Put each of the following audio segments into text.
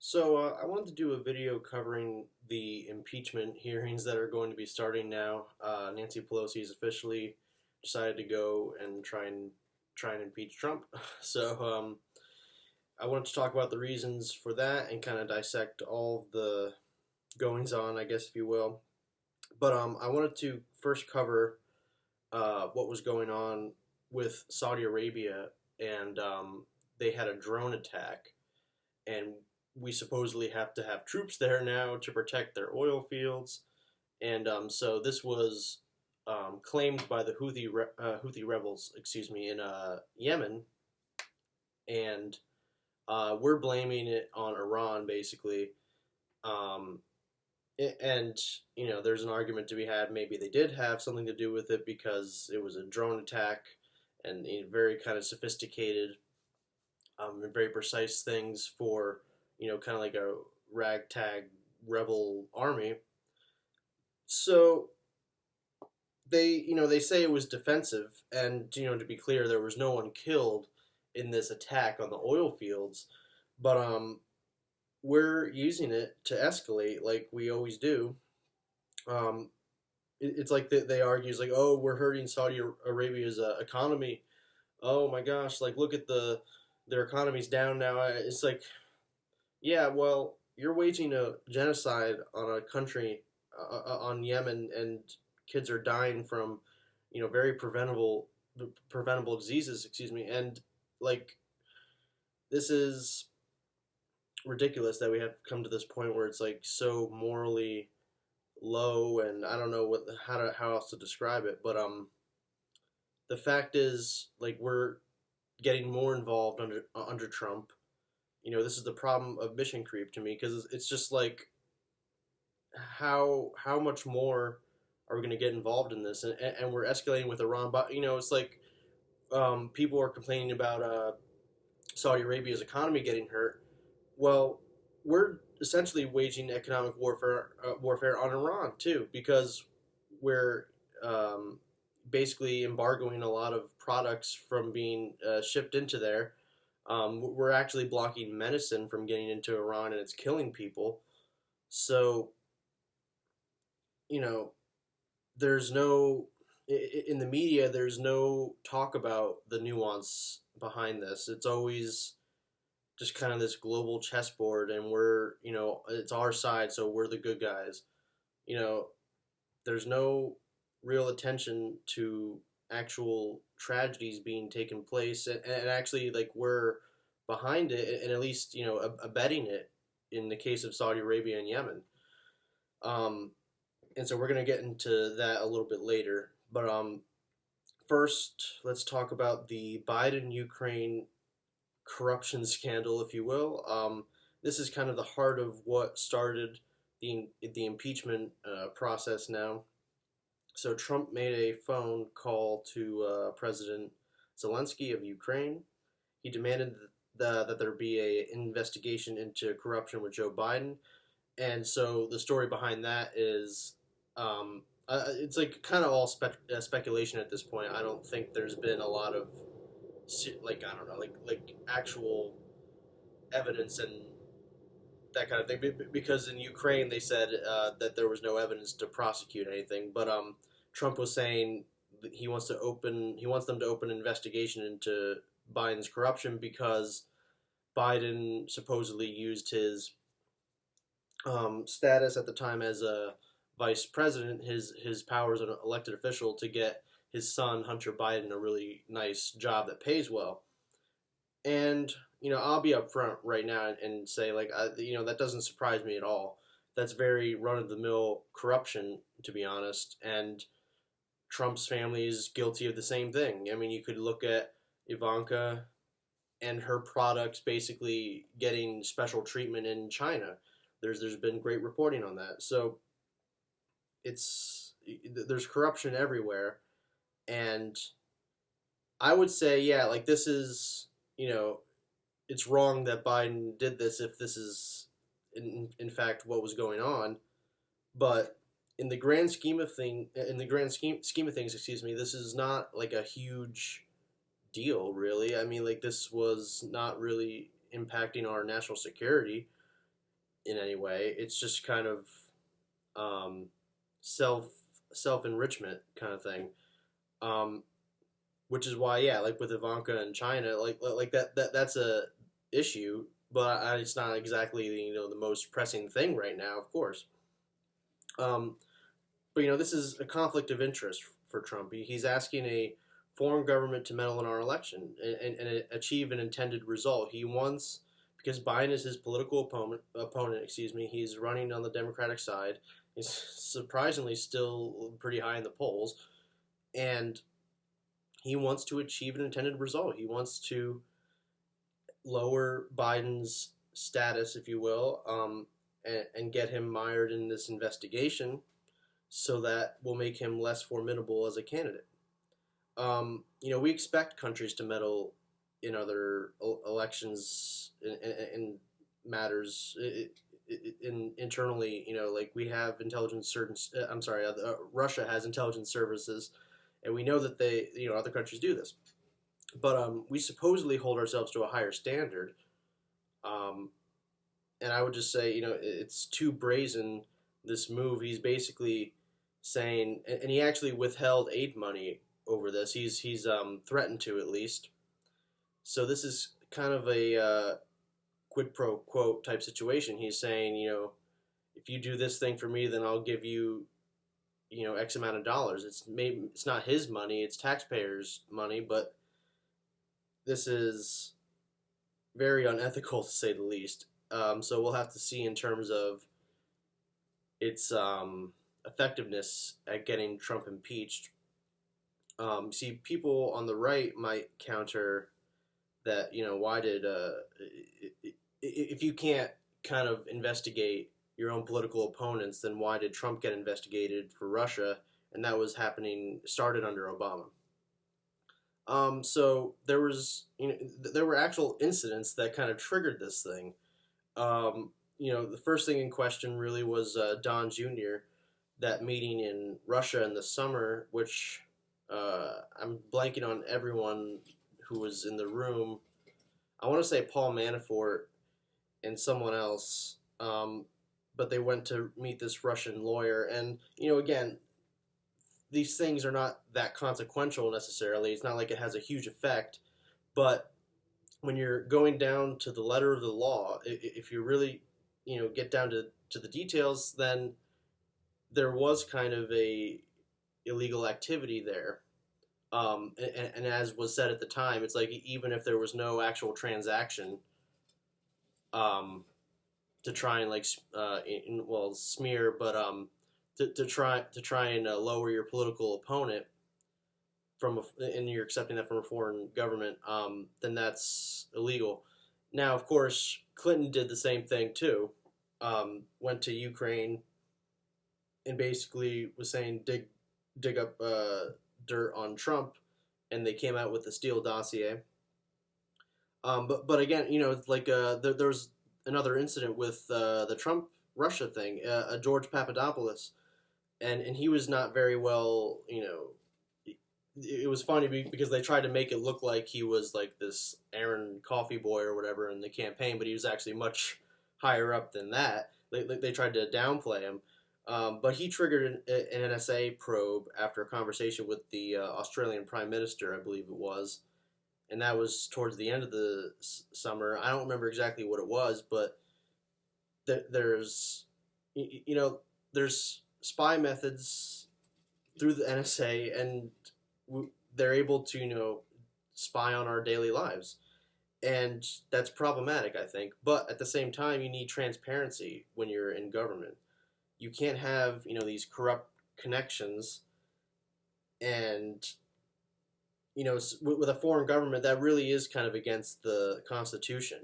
I wanted to do a video covering the impeachment hearings that are going to be starting now. Nancy Pelosi has officially decided to go and try and impeach Trump. I wanted to talk about the reasons for that and kind of dissect all the goings on, I guess, if you will. I wanted to first cover what was going on with Saudi Arabia, and they had a drone attack, and we supposedly have to have troops there now to protect their oil fields. And so this was claimed by the Houthi rebels, in Yemen, and we're blaming it on Iran, basically. Um, and there's an argument to be had. Maybe they did have something to do with it because it was a drone attack and very kind of sophisticated and very precise things for kind of like a ragtag rebel army. So they say it was defensive, and to be clear, there was no one killed in this attack on the oil fields, but we're using it to escalate like we always do. Um, it's like they argue, it's like, oh, we're hurting Saudi Arabia's economy. Oh my gosh, like look at their economy's down now. It's like, yeah, well, you're waging a genocide on a country, on Yemen, and kids are dying from, very preventable diseases. Excuse me, and like this is ridiculous that we have come to this point where it's like so morally low, and I don't know how else to describe it, but the fact is, like, we're getting more involved under Trump. This is the problem of mission creep to me, because it's just like, how much more are we going to get involved in this? And we're escalating with Iran, but it's like people are complaining about Saudi Arabia's economy getting hurt. Well, we're essentially waging economic warfare on Iran too, because we're basically embargoing a lot of products from being shipped into there. We're actually blocking medicine from getting into Iran, and it's killing people. So, you know, there's no, in the media, there's no talk about the nuance behind this. It's always just kind of this global chessboard, and it's our side, so we're the good guys. You know, there's no real attention to actual tragedies being taken place, and actually, like, we're behind it, and at least abetting it in the case of Saudi Arabia and Yemen. And so we're gonna get into that a little bit later, but first let's talk about the Biden Ukraine corruption scandal, if you will. This is kind of the heart of what started the impeachment process now. So Trump made a phone call to President Zelensky of Ukraine. He demanded that there be a investigation into corruption with Joe Biden, and so the story behind that is it's like kind of all speculation at this point. I don't think there's been a lot of like, I don't know, like actual evidence and that kind of thing, because in Ukraine they said that there was no evidence to prosecute anything, but Trump was saying that he wants them to open an investigation into Biden's corruption because Biden supposedly used his status at the time as a vice president, his powers as an elected official, to get his son Hunter Biden a really nice job that pays well. And I'll be upfront right now and say, like, that doesn't surprise me at all. That's very run of the mill corruption, to be honest. And Trump's family is guilty of the same thing. I mean, you could look at Ivanka and her products basically getting special treatment in China. There's been great reporting on that. So there's corruption everywhere, and I would say, yeah, like, this is, it's wrong that Biden did this if this is in fact what was going on. But in the grand scheme of things, excuse me, this is not like a huge deal, really. I mean, like, this was not really impacting our national security. in any way. It's just kind of um, self self enrichment kind of thing. Um, which is why, yeah, like with Ivanka and China, like that's a issue, but it's not exactly the most pressing thing right now, of course. Um, but this is a conflict of interest for Trump. He's asking a foreign government to meddle in our election and achieve an intended result. He wants, because Biden is his political opponent. Excuse me. He's running on the Democratic side. He's surprisingly still pretty high in the polls, and he wants to achieve an intended result. He wants to lower Biden's status, if you will, and get him mired in this investigation so that will make him less formidable as a candidate. We expect countries to meddle in other elections in matters internally. Like we have intelligence service. I'm sorry, Russia has intelligence services, and we know that other countries do this. But we supposedly hold ourselves to a higher standard. And I would just say, it's too brazen, this move. He's basically saying, and he actually withheld aid money over this. He's threatened to, at least. So this is kind of a quid pro quo type situation. He's saying, if you do this thing for me, then I'll give you, X amount of dollars. It's not his money, it's taxpayers' money, but this is very unethical, to say the least. So we'll have to see in terms of its effectiveness at getting Trump impeached. See, people on the right might counter that, why did, if you can't kind of investigate your own political opponents, then why did Trump get investigated for Russia? And that was started under Obama. So there were actual incidents that kind of triggered this thing. The first thing in question really was Don Jr., that meeting in Russia in the summer, which I'm blanking on everyone who was in the room. I want to say Paul Manafort and someone else, but they went to meet this Russian lawyer. And, again, these things are not that consequential necessarily. It's not like it has a huge effect, but when you're going down to the letter of the law, if you really, get down to the details, then there was kind of a illegal activity there. And as was said at the time, it's like even if there was no actual transaction, to try and smear, but to try and lower your political opponent and you're accepting that from a foreign government, then that's illegal. Now, of course, Clinton did the same thing too. Went to Ukraine and basically was saying dig up dirt on Trump, and they came out with the Steele dossier. But again, there's another incident with the Trump Russia thing, George Papadopoulos, and he was not very well. It was funny because they tried to make it look like he was like this Aaron Coffee boy or whatever in the campaign, but he was actually much higher up than that. They tried to downplay him. But he triggered an NSA probe after a conversation with the Australian Prime Minister, I believe it was. And that was towards the end of the summer. I don't remember exactly what it was, but there's spy methods through the NSA, and they're able to, spy on our daily lives. And that's problematic, I think. But at the same time, you need transparency when you're in government. You can't have, these corrupt connections and, with a foreign government, that really is kind of against the Constitution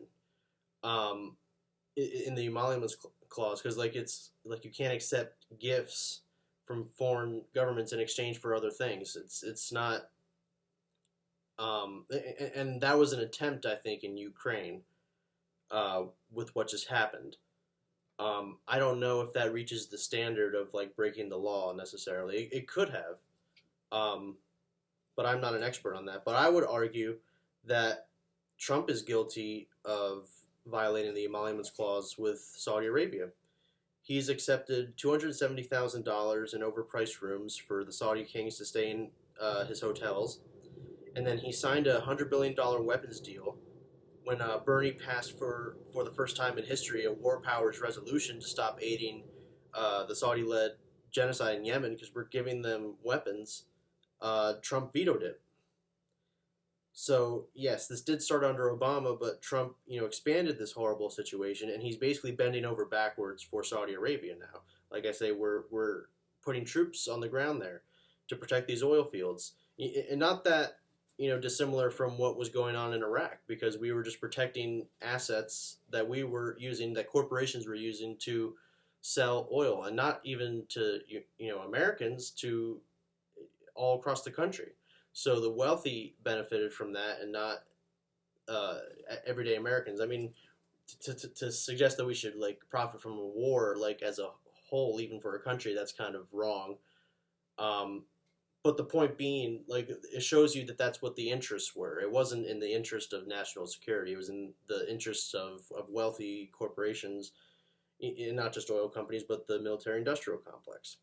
in the emoluments clause, because, it's like you can't accept gifts from foreign governments in exchange for other things. It's not, and that was an attempt, I think, in Ukraine with what just happened. I don't know if that reaches the standard of breaking the law necessarily. It could have, but I'm not an expert on that. But I would argue that Trump is guilty of violating the emoluments clause with Saudi Arabia. He's accepted $270,000 in overpriced rooms for the Saudi kings to stay in his hotels, and then he signed a $100 billion weapons deal when Bernie passed for the first time in history a war powers resolution to stop aiding the Saudi-led genocide in Yemen because we're giving them weapons. Trump vetoed it. So yes, this did start under Obama, but Trump, expanded this horrible situation, and he's basically bending over backwards for Saudi Arabia now. Like I say, we're putting troops on the ground there to protect these oil fields, and not that dissimilar from what was going on in Iraq, because we were just protecting assets that we were using, that corporations were using to sell oil, and not even to Americans, to all across the country. So the wealthy benefited from that, and not everyday Americans. I mean, to suggest that we should profit from a war as a whole, even for a country, that's kind of wrong. But the point being, it shows you that that's what the interests were. It wasn't in the interest of national security. It was in the interests of wealthy corporations, not just oil companies, but the military-industrial complex.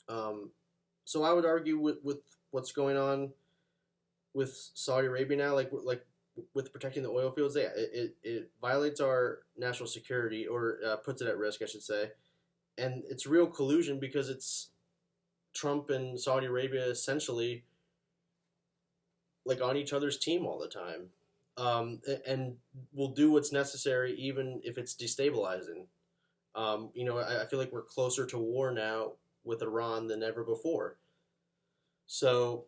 So I would argue with what's going on with Saudi Arabia now, with protecting the oil fields, it violates our national security, or puts it at risk, I should say. And it's real collusion, because it's Trump and Saudi Arabia essentially on each other's team all the time, and will do what's necessary even if it's destabilizing. I feel like we're closer to war now with Iran than ever before. So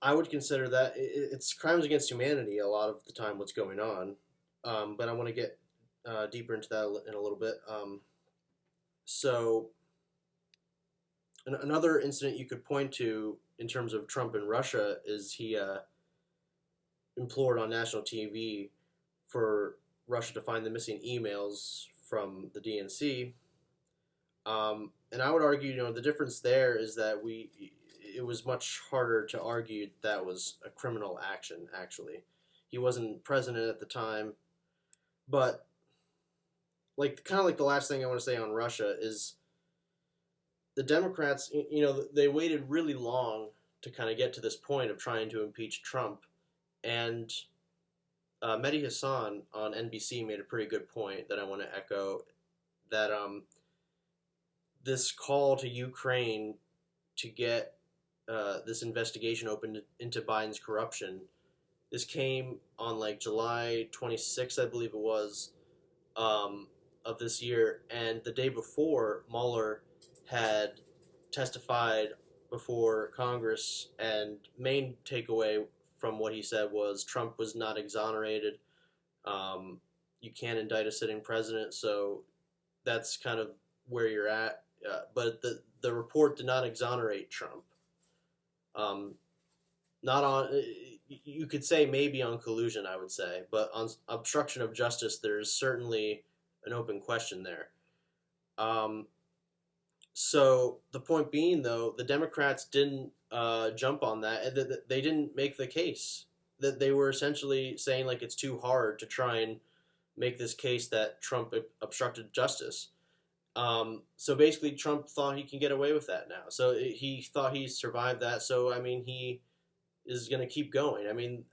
I would consider that it's crimes against humanity a lot of the time what's going on. But I want to get deeper into that in a little bit. So another incident you could point to in terms of Trump and Russia is he implored on national TV for Russia to find the missing emails from the DNC. And I would argue, the difference there is that it was much harder to argue that was a criminal action, actually. He wasn't president at the time. But, kind of the last thing I want to say on Russia is the Democrats, they waited really long to kind of get to this point of trying to impeach Trump. And Mehdi Hassan on NBC made a pretty good point that I want to echo, that this call to Ukraine to get this investigation opened into Biden's corruption, this came on July 26th, I believe it was, of this year. And the day before, Mueller had testified before Congress, and main takeaway from what he said was Trump was not exonerated. You can't indict a sitting president, so that's kind of where you're at. But the report did not exonerate Trump. Not on, you could say maybe on collusion, I would say, but on obstruction of justice, there's certainly an open question there. So the point being, though, the Democrats didn't jump on that. They didn't make the case. That they were essentially saying it's too hard to try and make this case that Trump obstructed justice. So basically, Trump thought he can get away with that now. So he thought he survived that. So, I mean, he is going to keep going. I mean,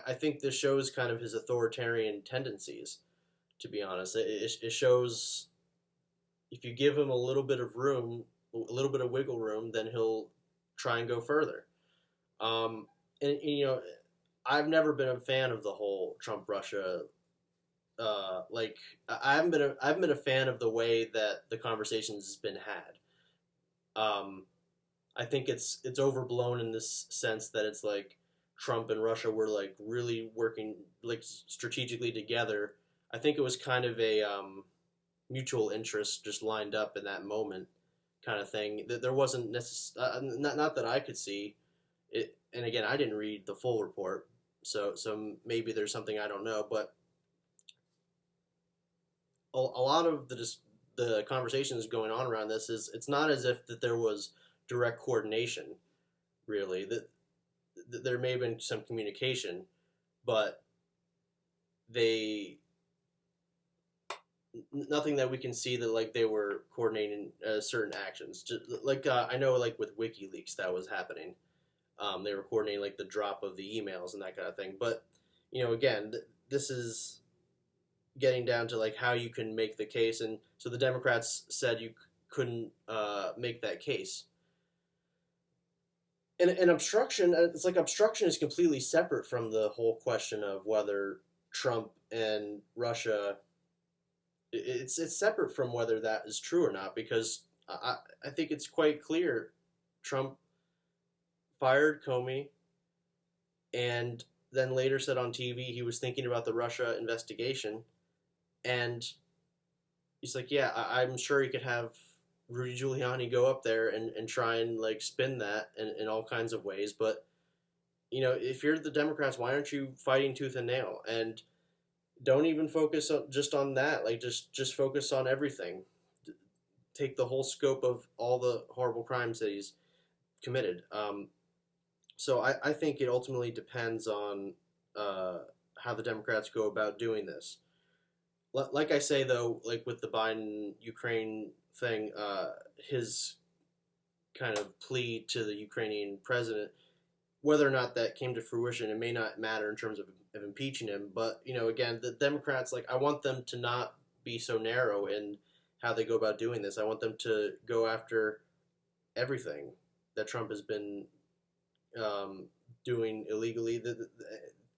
I think this shows kind of his authoritarian tendencies, to be honest. It shows if you give him a little bit of room, a little bit of wiggle room, then he'll try and go further. And I've never been a fan of the whole Trump-Russia. I haven't been a fan of the way that the conversations has been had. I think it's overblown in this sense that it's Trump and Russia were really working strategically together. I think it was kind of a mutual interest just lined up in that moment, kind of thing. There wasn't not that I could see it. And again, I didn't read the full report, so maybe there's something I don't know, but a lot of the conversations going on around this is it's not as if that there was direct coordination, really. That there may have been some communication, but they nothing that we can see that like they were coordinating certain actions. Just, like I know like with WikiLeaks that was happening. They were coordinating like the drop of the emails and that kind of thing. But again, this is getting down to like how you can make the case, and so the Democrats said you couldn't make that case. And obstruction, it's like obstruction is completely separate from the whole question of whether Trump and Russia. It's separate from whether that is true or not, because I think it's quite clear Trump fired Comey and then later said on TV he was thinking about the Russia investigation, and he's like, yeah, I'm sure he could have Rudy Giuliani go up there and try and like spin that in all kinds of ways. But if you're the Democrats, why aren't you fighting tooth and nail? And don't even focus just on that. Like just focus on everything. Take the whole scope of all the horrible crimes that he's committed. So I think it ultimately depends on how the Democrats go about doing this. Like I say though, like with the Biden Ukraine thing, his kind of plea to the Ukrainian president, whether or not that came to fruition, it may not matter in terms of impeaching him. But again, the Democrats, like I want them to not be so narrow in how they go about doing this. I want them to go after everything that Trump has been doing illegally.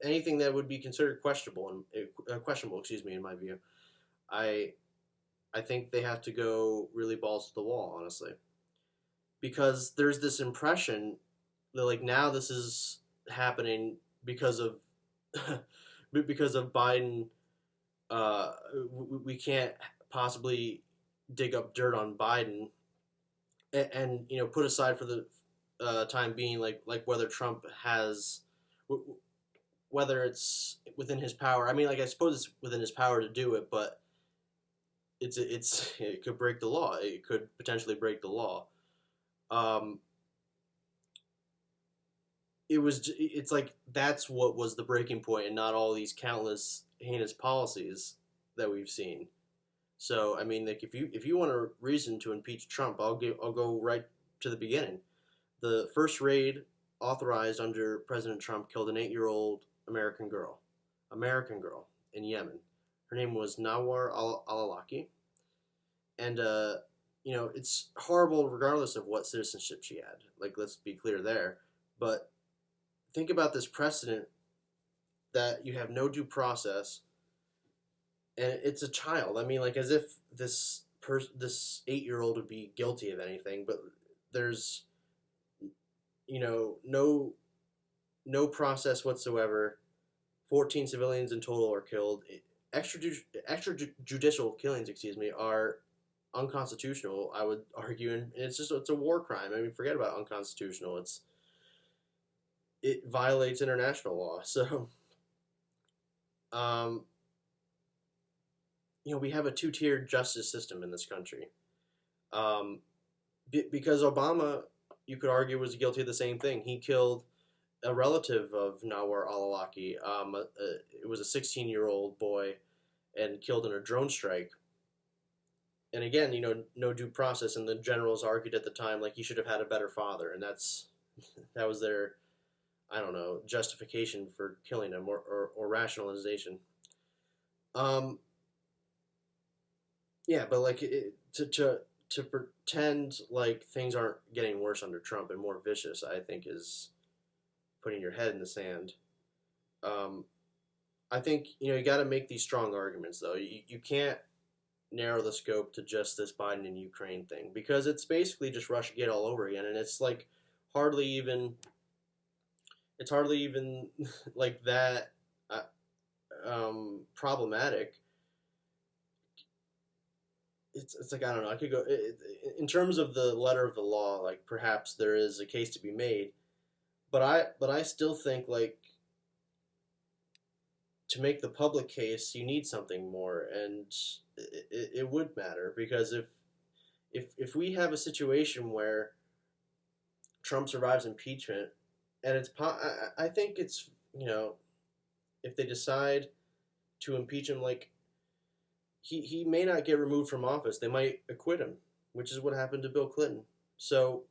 Anything that would be considered questionable, excuse me, in my view. I think they have to go really balls to the wall, honestly, because there's this impression that like now this is happening because of because of Biden. We can't possibly dig up dirt on Biden, and put aside for the time being like whether Trump has whether it's within his power. I mean, like I suppose it's within his power to do it, but it could break the law. It could potentially break the law. Um, it's like that's what was the breaking point, and not all these countless heinous policies that we've seen. So I mean, like if you want a reason to impeach Trump, I'll go right to the beginning. The first raid authorized under President Trump killed an 8-year-old American girl in Yemen. Her name was Nawar al-Awlaki, and it's horrible regardless of what citizenship she had. Like, let's be clear there. But think about this precedent that you have no due process, and it's a child. I mean, like as if this 8-year-old would be guilty of anything, but there's no process whatsoever. 14 civilians in total are killed. Extrajudicial killings, excuse me, are unconstitutional, I would argue, and it's a war crime. I mean, forget about unconstitutional. It violates international law. So, we have a two-tiered justice system in this country. Because Obama, you could argue, was guilty of the same thing. He killed a relative of Nawar al-Awlaki. It was a 16-year-old boy, and killed in a drone strike. And again, no due process, and the generals argued at the time like he should have had a better father, and that was their, I don't know, justification for killing him, or rationalization. Yeah, but like to pretend like things aren't getting worse under Trump and more vicious, I think is putting your head in the sand. I think you got to make these strong arguments though. You can't narrow the scope to just this Biden and Ukraine thing, because it's basically just Russiagate all over again, and it's like hardly even like that problematic. It's like I don't know. I could go in terms of the letter of the law. Like perhaps there is a case to be made, but I still think like to make the public case, you need something more, and it would matter, because if we have a situation where Trump survives impeachment, and I think it's if they decide to impeach him, like he may not get removed from office. They might acquit him, which is what happened to Bill Clinton. So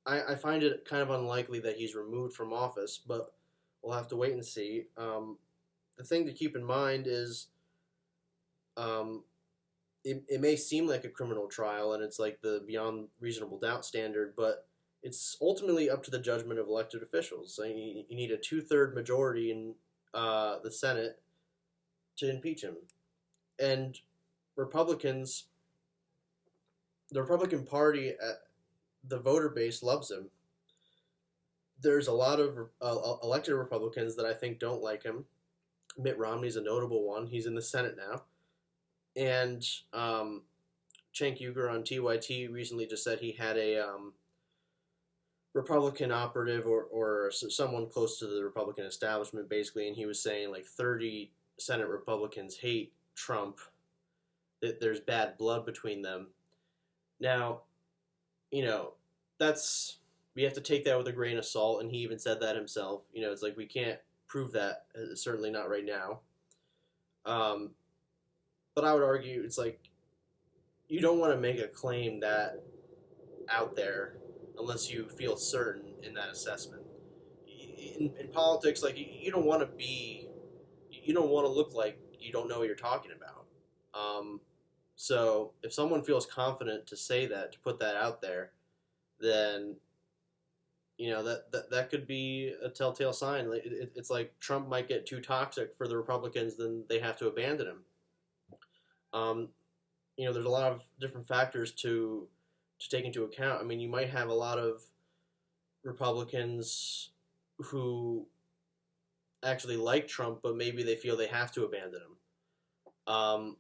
I find it kind of unlikely that he's removed from office, but we'll have to wait and see. The thing to keep in mind is um, it may seem like a criminal trial and it's like the beyond reasonable doubt standard, but it's ultimately up to the judgment of elected officials. So you need a two-third majority in the Senate to impeach him. And Republicans, the Republican Party, the voter base loves him. There's a lot of elected Republicans that I think don't like him. Mitt Romney's a notable one. He's in the Senate now. And Cenk Uygur on TYT recently just said he had a Republican operative or someone close to the Republican establishment, basically, and he was saying like 30 Senate Republicans hate Trump, that there's bad blood between them. Now, that's, we have to take that with a grain of salt, and he even said that himself. It's like we can't prove that, certainly not right now. But I would argue it's like you don't want to make a claim that out there unless you feel certain in that assessment. In politics, like you don't want to look like you don't know what you're talking about. So if someone feels confident to say that, to put that out there, then that could be a telltale sign. It's like Trump might get too toxic for the Republicans, then they have to abandon him. There's a lot of different factors to take into account. I mean, you might have a lot of Republicans who actually like Trump, but maybe they feel they have to abandon him.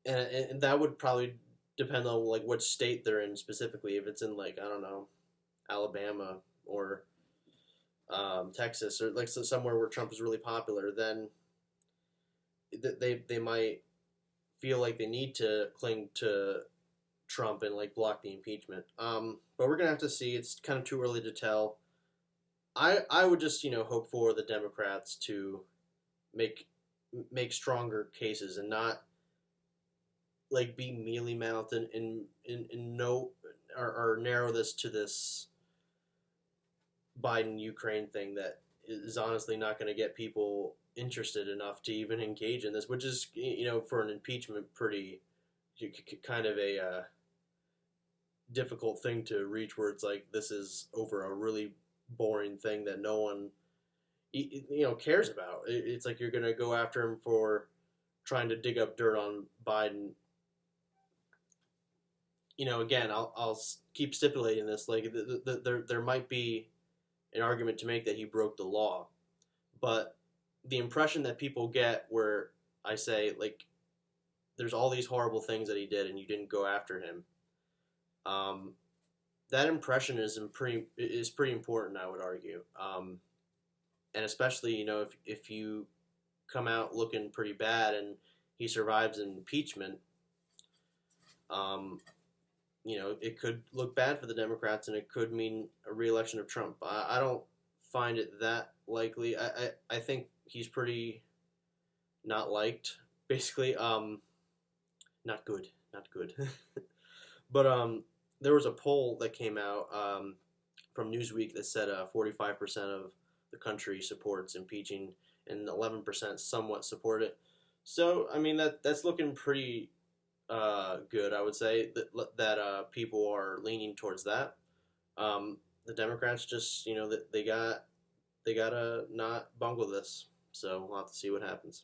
And that would probably depend on like which state they're in specifically. If it's in like, I don't know, Alabama or Texas or like somewhere where Trump is really popular, then they might feel like they need to cling to Trump and like block the impeachment. But we're gonna have to see. It's kind of too early to tell. I would just hope for the Democrats to make stronger cases and not like be mealy mouthed and no or narrow this to this Biden Ukraine thing that is honestly not going to get people interested enough to even engage in this, which is for an impeachment pretty kind of a difficult thing to reach, where it's like this is over a really boring thing that no one cares about. It's like you're going to go after him for trying to dig up dirt on Biden. Again, I'll keep stipulating this. Like there might be an argument to make that he broke the law, but the impression that people get where I say like there's all these horrible things that he did and you didn't go after him, that impression is pretty important, I would argue, and especially if you come out looking pretty bad and he survives impeachment, it could look bad for the Democrats and it could mean a re-election of Trump. I don't find it that likely. I think he's pretty not liked, basically. Not good. But there was a poll that came out from Newsweek that said 45% of the country supports impeaching and 11% somewhat support it. So, I mean, that's looking pretty good, I would say, that people are leaning towards that. The Democrats just, they gotta not bungle this. So we'll have to see what happens.